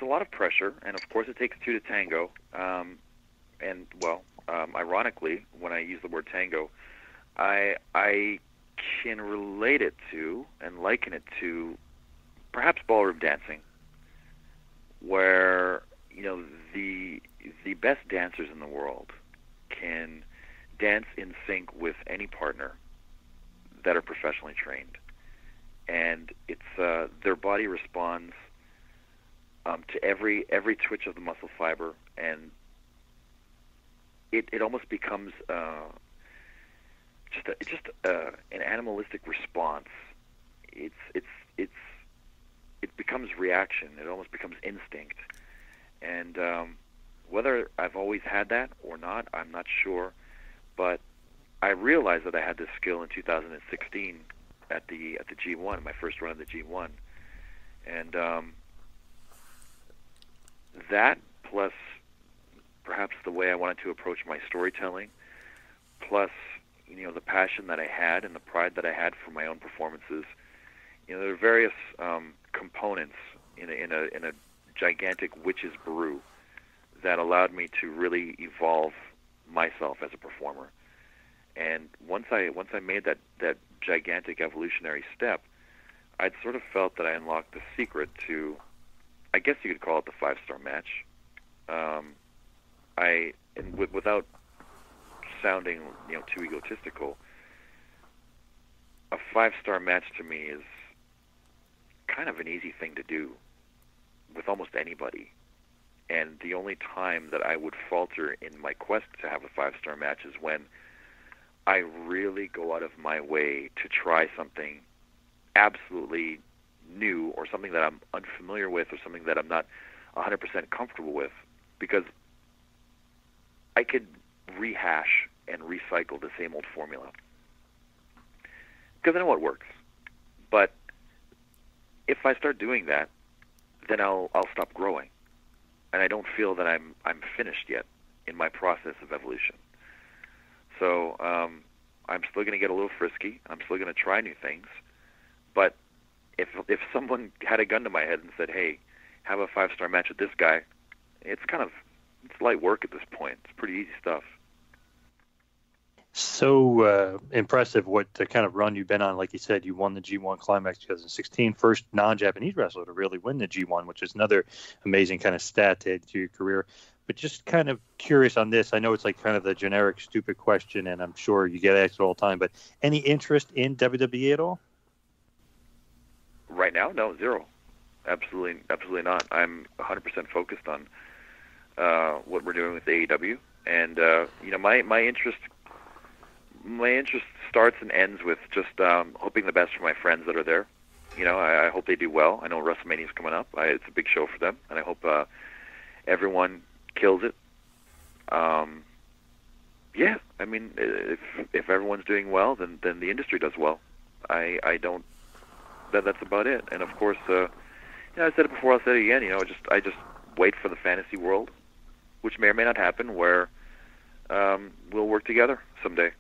a lot of pressure, and of course it takes two to tango. Ironically, when I use the word tango, I can relate it to and liken it to perhaps ballroom dancing, where the best dancers in the world can dance in sync with any partner that are professionally trained, and it's their body responds to every twitch of the muscle fiber, and it almost becomes just an animalistic response. It becomes reaction. It almost becomes instinct. And whether I've always had that or not, I'm not sure. But I realized that I had this skill in 2016 at the G1, my first run of the G1, and that plus perhaps the way I wanted to approach my storytelling, plus the passion that I had and the pride that I had for my own performances. There are various components in a gigantic witch's brew that allowed me to really evolve myself as a performer. And once I made that gigantic evolutionary step, I'd sort of felt that I unlocked the secret to, I guess you could call it the 5-star match. Without sounding too egotistical, a 5-star match to me is kind of an easy thing to do with almost anybody. And the only time that I would falter in my quest to have a 5-star match is when I really go out of my way to try something absolutely new, or something that I'm unfamiliar with, or something that I'm not 100% comfortable with, because I could rehash and recycle the same old formula because I know it works. But if I start doing that, then I'll stop growing, and I don't feel that I'm finished yet in my process of evolution. So I'm still going to get a little frisky. I'm still going to try new things. But if someone had a gun to my head and said, "Hey, have a 5-star match with this guy," it's light work at this point. It's pretty easy stuff. So impressive what kind of run you've been on. Like you said, you won the G1 Climax 2016, first non-Japanese wrestler to really win the G1, which is another amazing kind of stat to add to your career. But just kind of curious on this. I know it's like kind of the generic stupid question, and I'm sure you get asked all the time, but any interest in WWE at all? Right now, no, zero. Absolutely not. I'm 100% focused on what we're doing with AEW, and my interest starts and ends with just hoping the best for my friends that are there. I hope they do well. I know WrestleMania's coming up. It's a big show for them, and I hope everyone kills it. Yeah, I mean, if everyone's doing well, then the industry does well. I don't. That's about it. And of course, I said it before. I'll say it again. I just wait for the fantasy world, which may or may not happen, where we'll work together someday.